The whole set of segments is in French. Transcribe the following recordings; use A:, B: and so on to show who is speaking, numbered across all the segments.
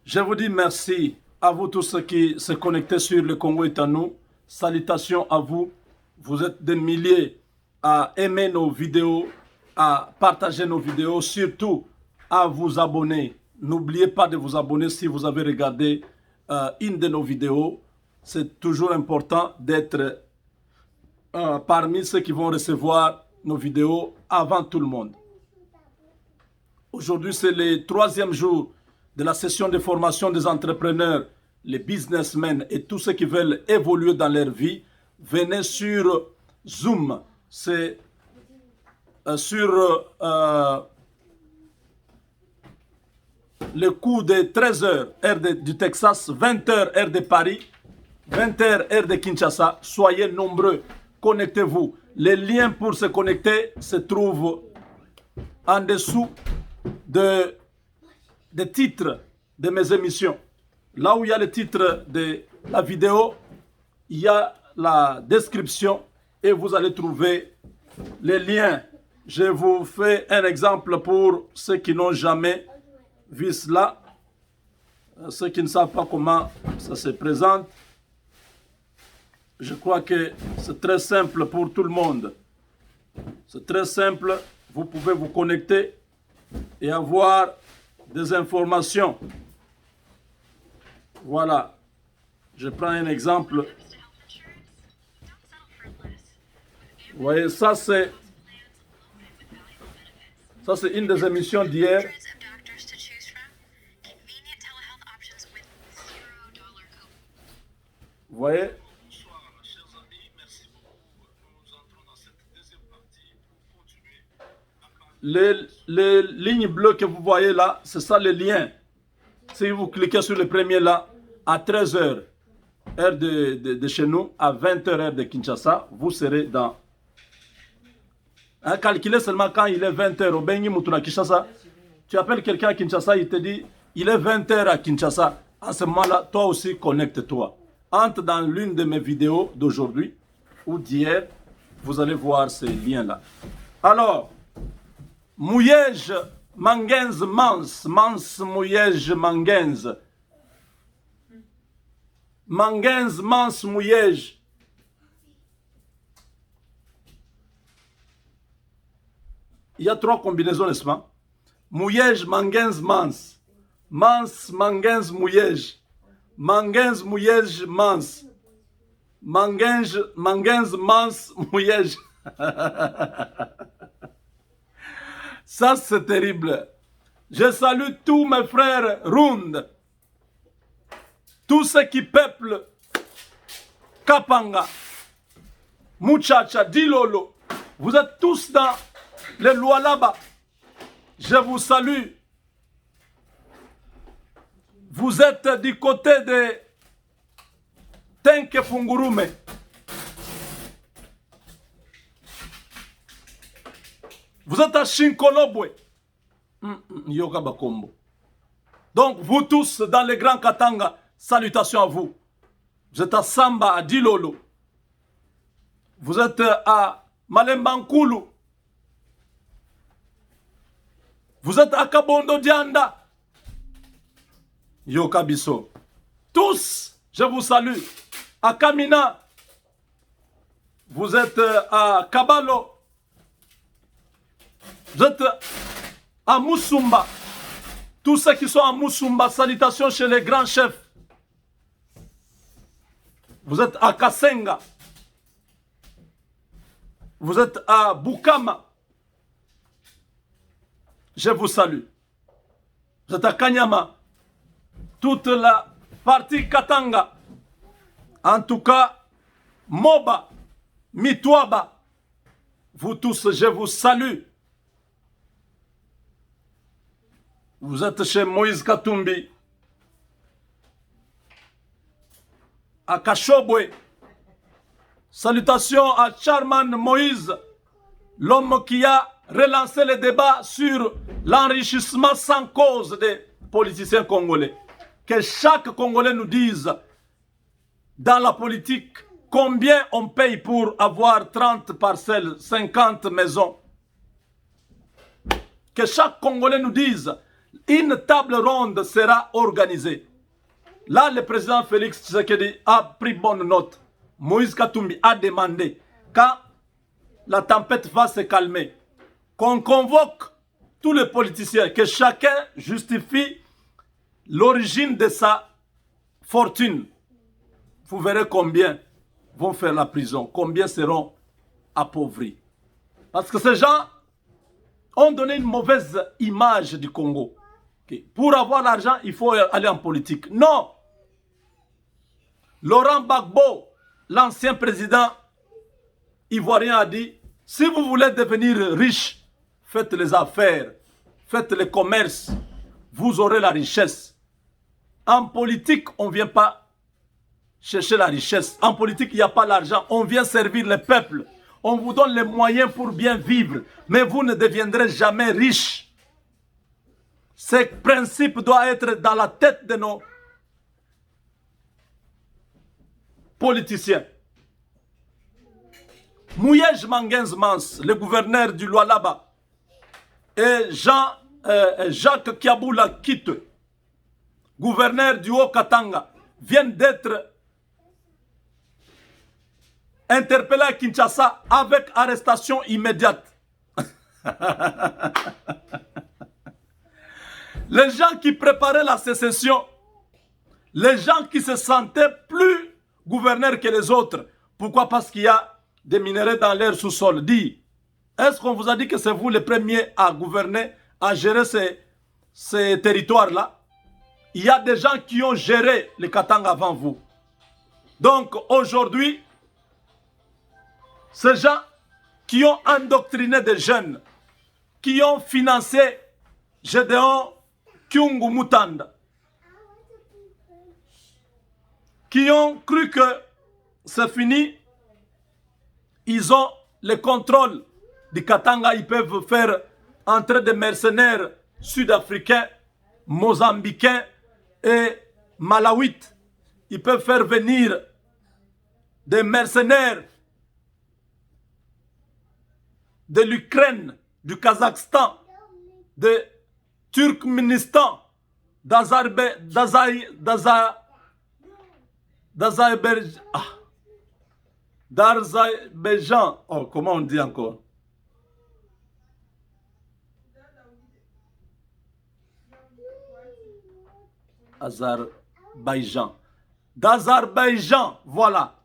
A: Je vous dis merci à vous tous ceux qui se connectaient sur le Congo est à nous. Salutations à vous. Vous êtes des milliers à aimer nos vidéos, à partager nos vidéos, surtout à vous abonner. N'oubliez pas de vous abonner si vous avez regardé une de nos vidéos. C'est toujours important d'être parmi ceux qui vont recevoir nos vidéos avant tout le monde. Aujourd'hui, c'est le troisième jour de la session de formation des entrepreneurs, les businessmen et tous ceux qui veulent évoluer dans leur vie. Venez sur Zoom. C'est sur le coup de 13h, heure du Texas, 20h, heure de Paris, 20h, heure de Kinshasa. Soyez nombreux, connectez-vous. Les liens pour se connecter se trouvent en dessous des titres de mes émissions. Là où il y a le titre de la vidéo, il y a la description et vous allez trouver les liens. Je vous fais un exemple pour ceux qui n'ont jamais vu cela, ceux qui ne savent pas comment ça se présente. Je crois que c'est très simple pour tout le monde. C'est très simple. Vous pouvez vous connecter et avoir des informations. Voilà. Je prends un exemple. Vous voyez, ça c'est une des émissions d'hier. Vous voyez? Les lignes bleues que vous voyez là, c'est ça les liens. Si vous cliquez sur le premier là, à 13h, heure de chez nous, à 20h, heure de Kinshasa, vous serez dans... calculez seulement quand il est 20h au Bengi Moutouna Kinshasa. Tu appelles quelqu'un à Kinshasa, il te dit, il est 20h à Kinshasa. En ce moment-là, toi aussi, connecte-toi. Entre dans l'une de mes vidéos d'aujourd'hui ou d'hier, vous allez voir ces liens-là. Alors, Mouyej Mangenz Mans Mouyej Mangenz. Mangenz Mans Mouyej. Il y a trois combinaisons, n'est-ce pas? Mouyej Mangenz Mans. Mans Mangenz Mouyej. Mangenz Mouyej Mans. Mangenz Mans Mouyej. Ça, c'est terrible. Je salue tous mes frères Rund, tous ceux qui peuplent Kapanga, Muchacha, Dilolo. Vous êtes tous dans les lois là-bas. Je vous salue. Vous êtes du côté de Tenke Fungurume. Vous êtes à Shinkolobwe. Yoga Bakombo. Donc, vous tous dans les grands Katanga, salutations à vous. Vous êtes à Samba, à Dilolo. Vous êtes à Malembankulu. Vous êtes à Kabondo Dianda. Yoka Bisso. Tous, je vous salue. À Kamina. Vous êtes à Kabalo. Vous êtes à Moussumba. Tous ceux qui sont à Moussumba, salutations chez les grands chefs. Vous êtes à Kasenga. Vous êtes à Bukama. Je vous salue. Vous êtes à Kanyama. Toute la partie Katanga. En tout cas, Moba, Mitwaba. Vous tous, je vous salue. Vous êtes chez Moïse Katumbi, à Kashobwe. Salutations à Charman Moïse, l'homme qui a relancé le débat sur l'enrichissement sans cause des politiciens congolais. Que chaque Congolais nous dise, dans la politique, combien on paye pour avoir 30 parcelles, 50 maisons. Que chaque Congolais nous dise, Une table ronde sera organisée. Là, le président Félix Tshisekedi a pris bonne note. Moïse Katumbi a demandé, quand la tempête va se calmer, qu'on convoque tous les politiciens, que chacun justifie l'origine de sa fortune. Vous verrez combien vont faire la prison, combien seront appauvris. Parce que ces gens ont donné une mauvaise image du Congo. Okay. Pour avoir l'argent, il faut aller en politique. Non! Laurent Gbagbo, l'ancien président ivoirien, a dit, si vous voulez devenir riche, faites les affaires, faites le commerce, vous aurez la richesse. En politique, on ne vient pas chercher la richesse. En politique, il n'y a pas l'argent. On vient servir le peuple. On vous donne les moyens pour bien vivre. Mais vous ne deviendrez jamais riche. Ce principe doit être dans la tête de nos politiciens. Mouyej Mangenzmans, le gouverneur du Lualaba, et Jacques Kiaboula Kite, gouverneur du Haut-Katanga, viennent d'être interpellés à Kinshasa avec arrestation immédiate. Les gens qui préparaient la sécession, les gens qui se sentaient plus gouverneurs que les autres. Pourquoi? Parce qu'il y a des minerais dans l'air sous-sol. Dit, est-ce qu'on vous a dit que c'est vous les premiers à gouverner, à gérer ces territoires-là? Il y a des gens qui ont géré les Katanga avant vous. Donc aujourd'hui, ces gens qui ont endoctriné des jeunes, qui ont financé Gédéon Kyungu Mutanda, qui ont cru que c'est fini, ils ont le contrôle du Katanga, ils peuvent faire entrer des mercenaires sud-africains, mozambicains et malawites. Ils peuvent faire venir des mercenaires de l'Ukraine, du Kazakhstan, de Turkménistan, d'Azerbaïdjan. Oh, comment on dit encore? Azerbaïdjan. D'Azerbaïdjan, voilà.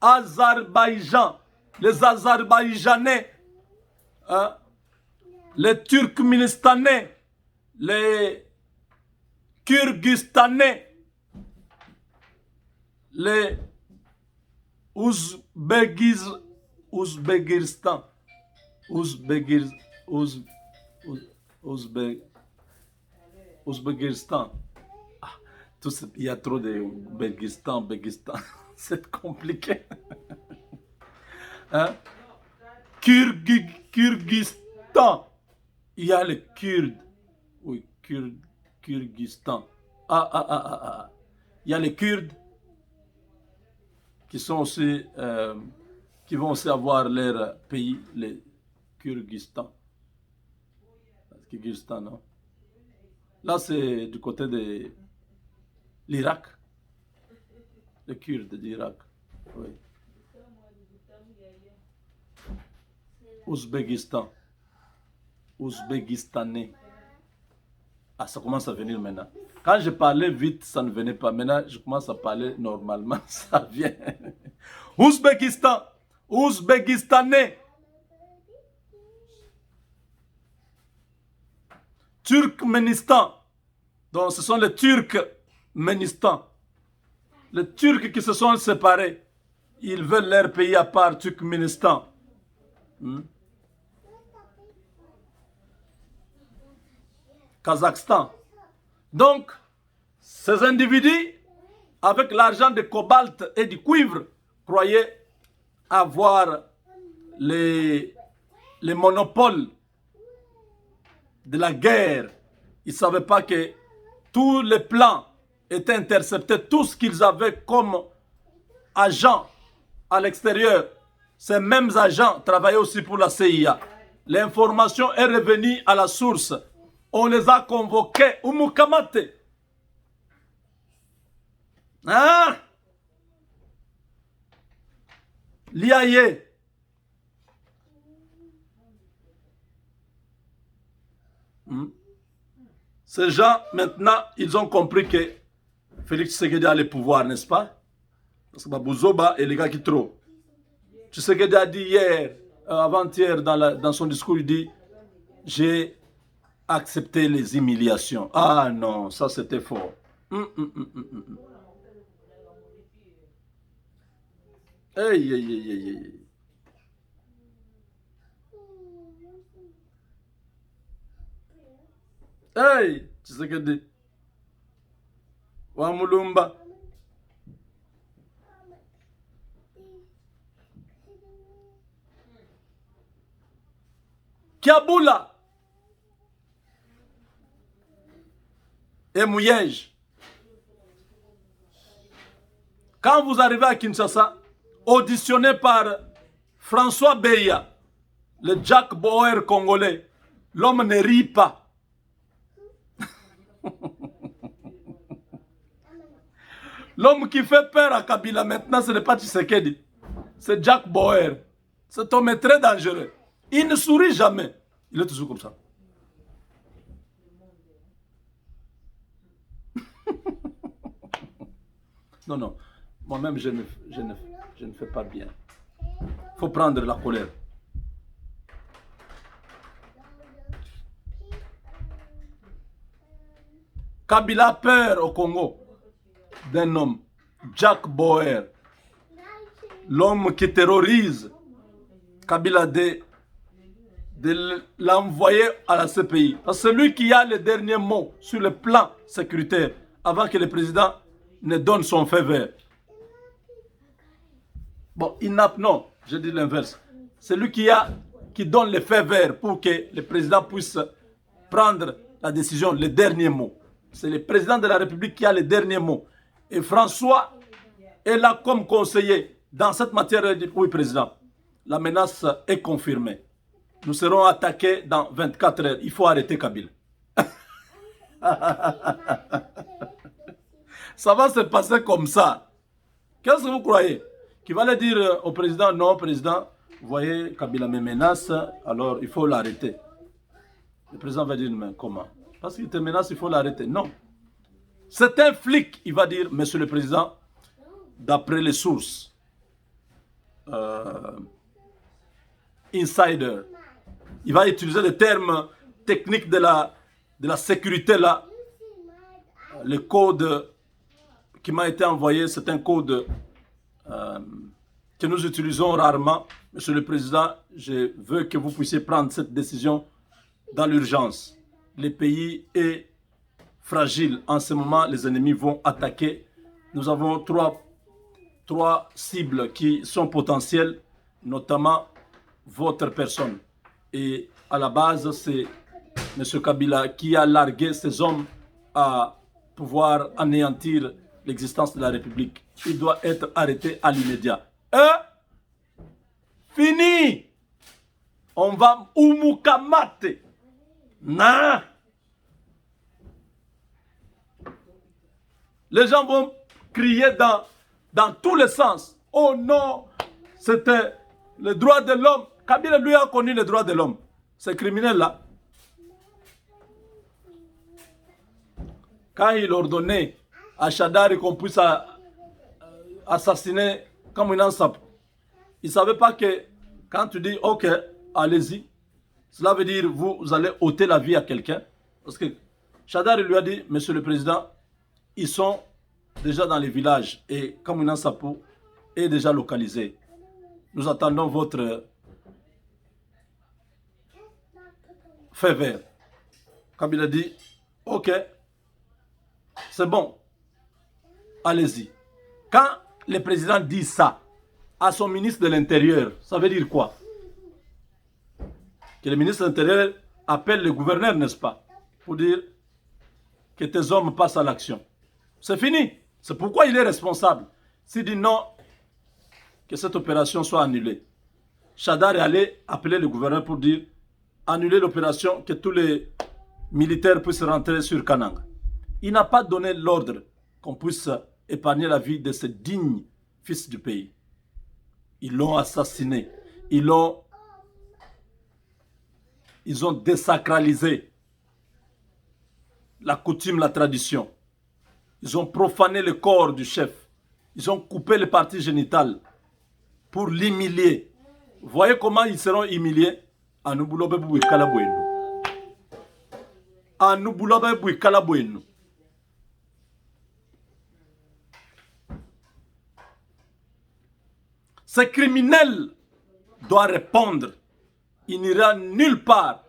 A: Azerbaïdjan. Les Azerbaïdjanais, hein, les Turkménistanais, les Kyrgyzstanais, les Ouzbékistan, Ouzbékistan. Ah, il y a trop de Ouzbékistan, c'est compliqué. Hein? Kyrgyzstan. Il y a les Kurdes. Oui, Kyrgyzstan. Il y a les Kurdes qui sont aussi, qui vont aussi avoir leur pays, les Kyrgyzstan. Kyrgyzstan, non? Là, c'est du côté de l'Irak. Les Kurdes d'Irak. Oui. Ouzbékistan. Ouzbékistanais. Ah, ça commence à venir maintenant. Quand je parlais vite, ça ne venait pas. Maintenant, je commence à parler normalement, ça vient. Ouzbékistan. Ouzbékistanais. Turkménistan. Donc, ce sont les Turkménistan. Les Turcs qui se sont séparés. Ils veulent leur pays à part, Turkménistan. Kazakhstan. Donc, ces individus, avec l'argent de cobalt et du cuivre, croyaient avoir les monopoles de la guerre. Ils ne savaient pas que tous les plans étaient interceptés, tout ce qu'ils avaient comme agents à l'extérieur. Ces mêmes agents travaillaient aussi pour la CIA. L'information est revenue à la source. On les a convoqués. Umukamate. Hein? L'IAE. Ces gens, maintenant, ils ont compris que Félix Tshisekedi a le pouvoir, n'est-ce pas? Parce que Babouzoba et les gars qui trop. Tshisekedi a dit hier, avant-hier, dans son discours, il dit « J'ai accepté les humiliations. » Ah non, ça c'était fort. Hey, hey, hey, hey, hey. Hey, Tshisekedi. Wa Mulumba. Kiaboula et Mouyej. Quand vous arrivez à Kinshasa, auditionné par François Beya, le Jack Bauer congolais, l'homme ne rit pas. L'homme qui fait peur à Kabila maintenant, ce n'est pas Tshisekedi, c'est Jack Bauer. Cet homme est très dangereux. Il ne sourit jamais. Il est toujours comme ça. Non, non. Moi-même, je ne fais pas bien. Il faut prendre la colère. Kabila a peur au Congo d'un homme, Jack Bauer, l'homme qui terrorise Kabila de l'envoyer à la CPI. C'est lui qui a le dernier mot sur le plan sécuritaire avant que le président ne donne son feu vert. Bon, il n'a pas, non, je dis l'inverse. C'est lui qui donne le feu vert pour que le président puisse prendre la décision, le dernier mot. C'est le président de la République qui a le dernier mot. Et François est là comme conseiller dans cette matière. Oui, président, la menace est confirmée. Nous serons attaqués dans 24 heures. Il faut arrêter Kabila. Ça va se passer comme ça. Qu'est-ce que vous croyez? Qui va le dire au président, non, président, vous voyez, Kabila me menace, alors il faut l'arrêter. Le président va dire, mais comment? Parce qu'il te menace, il faut l'arrêter. Non. C'est un flic, il va dire, monsieur le président, d'après les sources, insider. Il va utiliser les termes techniques de la sécurité là. Le code qui m'a été envoyé, c'est un code que nous utilisons rarement. Monsieur le Président, je veux que vous puissiez prendre cette décision dans l'urgence. Le pays est fragile. En ce moment, les ennemis vont attaquer. Nous avons trois cibles qui sont potentielles, notamment votre personne. Et à la base, c'est M. Kabila qui a largué ses hommes à pouvoir anéantir l'existence de la République. Il doit être arrêté à l'immédiat. Fini. On va Umukamate. Non. Les gens vont crier dans tous les sens. Oh non, c'était le droit de l'homme. Kabila lui a connu le droit de l'homme. Ces criminels-là, quand il ordonnait à Chadari qu'on puisse assassiner comme une ensape, il ne savait pas que quand tu dis ok, allez-y, cela veut dire vous allez ôter la vie à quelqu'un. Parce que Chadari lui a dit, monsieur le président, ils sont déjà dans les villages et Kamina Sapo est déjà localisé. Nous attendons votre feu vert. Kabila dit, ok, c'est bon, allez-y. Quand le président dit ça à son ministre de l'Intérieur, ça veut dire quoi? Que le ministre de l'Intérieur appelle le gouverneur, n'est-ce pas? Pour dire que tes hommes passent à l'action. C'est fini. C'est pourquoi il est responsable. S'il dit non, que cette opération soit annulée. Chadar est allé appeler le gouverneur pour dire annuler l'opération, que tous les militaires puissent rentrer sur Kanang. Il n'a pas donné l'ordre qu'on puisse épargner la vie de ce digne fils du pays. Ils l'ont assassiné. Ils ont désacralisé la coutume, la tradition. Ils ont profané le corps du chef. Ils ont coupé les parties génitales pour l'humilier. Vous voyez comment ils seront humiliés? Ce criminel doit répondre. Il n'ira nulle part.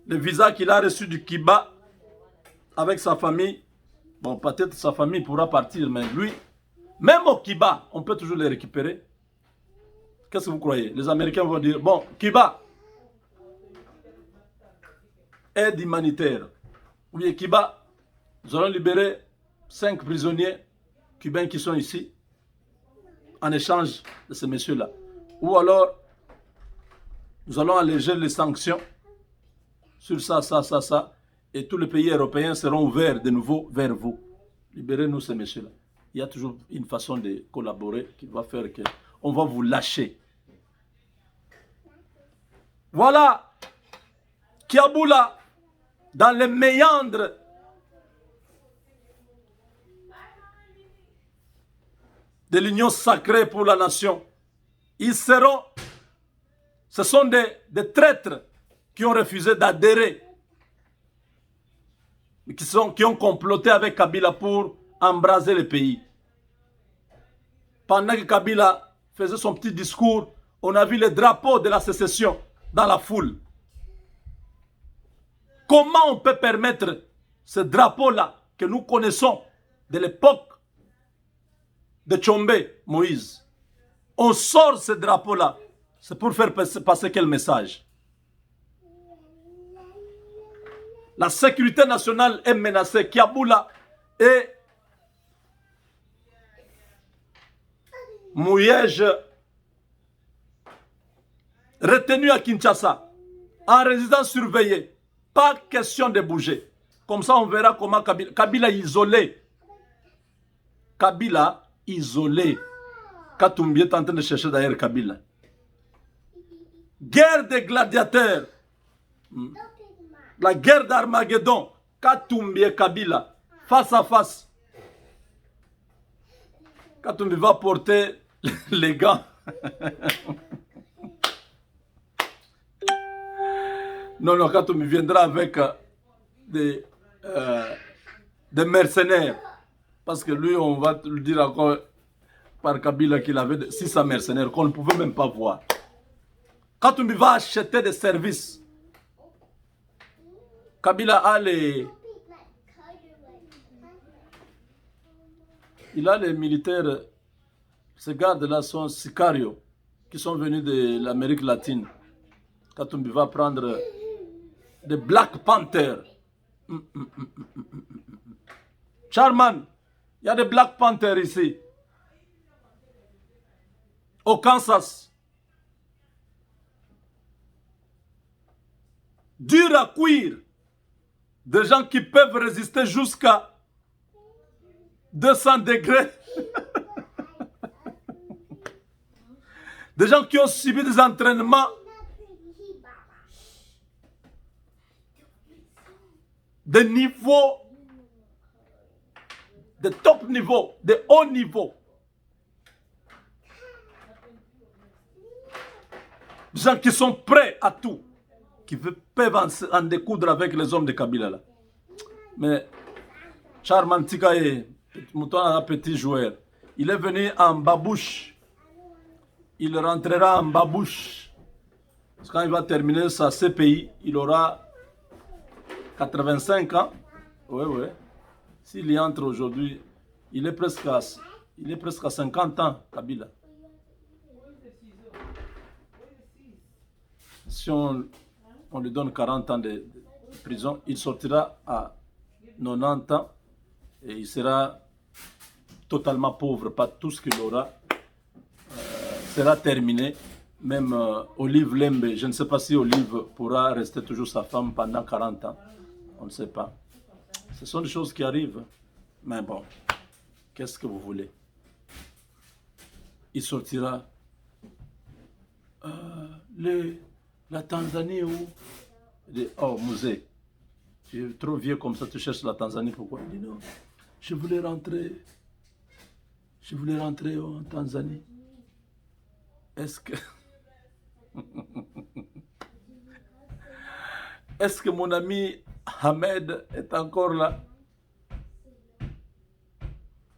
A: Le visa qu'il a reçu du Kiba avec sa famille, bon, peut-être sa famille pourra partir, mais lui, même au Kiba, on peut toujours les récupérer. Qu'est-ce que vous croyez? Les Américains vont dire, bon, Kiba, aide humanitaire. Ou bien Kiba, nous allons libérer 5 prisonniers cubains qui sont ici en échange de ces messieurs-là. Ou alors, nous allons alléger les sanctions sur ça, et tous les pays européens seront ouverts de nouveau vers vous. Libérez-nous ces messieurs-là. Il y a toujours une façon de collaborer qui va faire qu'on va vous lâcher. Voilà, Kiaboula, dans les méandres de l'union sacrée pour la nation, ils seront, ce sont des traîtres qui ont refusé d'adhérer, qui ont comploté avec Kabila pour embraser le pays. Pendant que Kabila faisait son petit discours, on a vu le drapeau de la sécession dans la foule. Comment on peut permettre ce drapeau-là que nous connaissons de l'époque de Tchombe, Moïse? On sort ce drapeau-là. C'est pour faire passer quel message? La sécurité nationale est menacée. Kiaboula et Mouyej retenus à Kinshasa, en résidence surveillée. Pas question de bouger. Comme ça, on verra comment Kabila isolé. Kabila isolé. Katumbi est en train de chercher d'ailleurs Kabila. Guerre des gladiateurs. La guerre d'Armageddon. Katumbi et Kabila. Face à face. Katumbi va porter les gants. Non, Katumbi viendra avec des mercenaires. Parce que lui, on va le dire encore par Kabila qu'il avait 600 mercenaires qu'on ne pouvait même pas voir. Katumbi va acheter des services. Kabila a il a les militaires, ces gardes-là sont sicarios, qui sont venus de l'Amérique latine. Katumbi va prendre des Black Panthers. Charman, il y a des Black Panthers ici. Au Kansas. Dur à cuire. Des gens qui peuvent résister jusqu'à 200 degrés. Des gens qui ont subi des entraînements de niveau, de top niveau, de haut niveau. Des gens qui sont prêts à tout, qui peuvent en découdre avec les hommes de Kabila là. Mais Charman Tikaye, un petit joueur, il est venu en babouche. Il rentrera en babouche. Parce que quand il va terminer sa CPI, il aura 85 ans. Oui. S'il y entre aujourd'hui, il est presque à 50 ans, Kabila. Si on lui donne 40 ans de prison, il sortira à 90 ans et il sera totalement pauvre. Pas tout ce qu'il aura sera terminé. Même Olive Lembe, je ne sais pas si Olive pourra rester toujours sa femme pendant 40 ans. On ne sait pas. Ce sont des choses qui arrivent. Mais bon, qu'est-ce que vous voulez? Il sortira la Tanzanie ou... Oh, musée. Tu es trop vieux comme ça, tu cherches la Tanzanie, pourquoi? Il dit non, je voulais rentrer en Tanzanie. Est-ce que... Est-ce que mon ami Ahmed est encore là?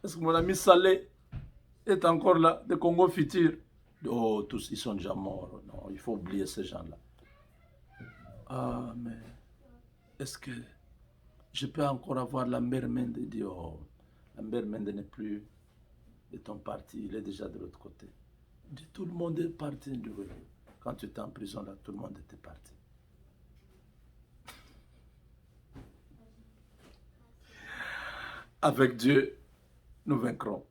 A: Est-ce que mon ami Saleh est encore là, de Congo Futur? Oh, tous, ils sont déjà morts. Non, il faut oublier ces gens-là. Ah, mais est-ce que je peux encore avoir la mère Mende? Il dit, oh, la mère Mende n'est plus de ton parti, il est déjà de l'autre côté. Il dit, tout le monde est parti. Il dit, oui. Quand tu étais en prison, là, tout le monde était parti. Avec Dieu, nous vaincrons.